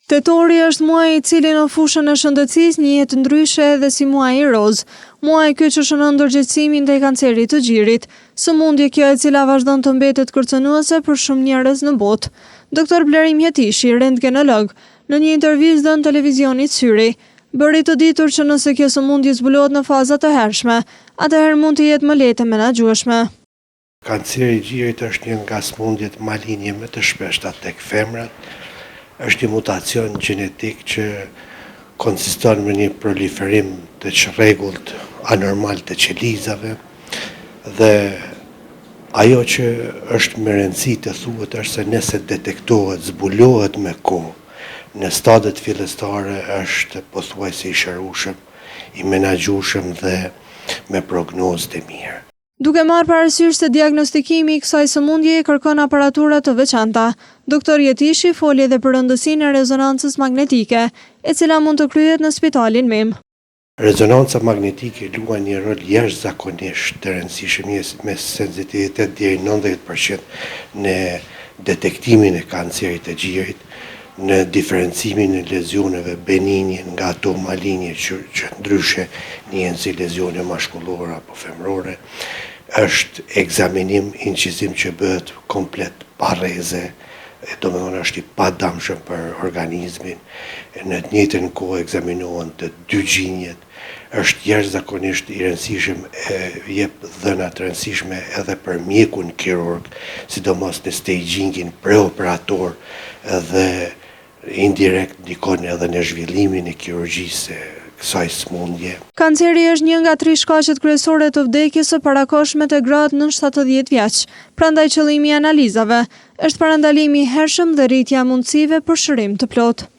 Tetori është muaji i cili në fushën e shëndetësisë njihet ndryshe edhe si muaji i roz. Muaji ky që shënon ndërgjegjësimin ndaj kancerit të gjirit, sëmundje kjo e cila vazhdon të mbetet kërcënuese për shumë njerëz në botë. Dr. Blerim Jetishi, rentgenolog, në një intervistë dhënë televizionit Syri, bëri të ditur që nëse kjo sëmundje zbulohet në faza të hershme, atëherë mund të jetë më lehtë e menaxhueshme. Kanceri i gjirit është një nga sëmundjet malinje më të shpeshta tek femrat. Është një mutacion gjenetik që konsiston në një proliferim të çrregullt anormal të qelizave dhe ajo që është me rëndësi të thuhet është se nëse detektohet, zbulohet me kohë, në stadiet fillestare është pothuajse i shërueshëm, i menaxhueshëm dhe me prognozë të mirë. Duke marrë parasysh se diagnostikimi i kësaj sëmundjeje kërkon aparatura të veçanta, Dr. Jetishi foli edhe për rëndësinë e rezonancës magnetike, e cila mund të kryhet në spitalin Mim. Rezonanca magnetike luan një rol jashtëzakonisht të rëndësishëm me sensitivitet deri 90% në detektimin e kancerit të gjirit, në diferencimin e lezioneve benigni nga ato malinje që ndryshe njihen si lezione mashkullore apo femrore. Është ekzaminim incizim që bëhet komplet pa rreze, domethënë është i padamshëm për organizmin. Në të njëjtën kohë ekzaminohen të dy gjinjet. Është jashtëzakonisht i rëndësishëm, jep dhëna të rëndësishme edhe për mjekun kirurg, sidomos në stagingin preoperator dhe indirekt ndikon edhe në zhvillimin e kirurgjisë kësaj sëmundje. Kanceri është një nga 3 shkaqet kryesore të vdekjes së parakohshme të gratë nën 70 vjeç. Prandaj qëllimi i analizave është parandalimi i hershëm dhe rritja e mundësive për shërim të plotë.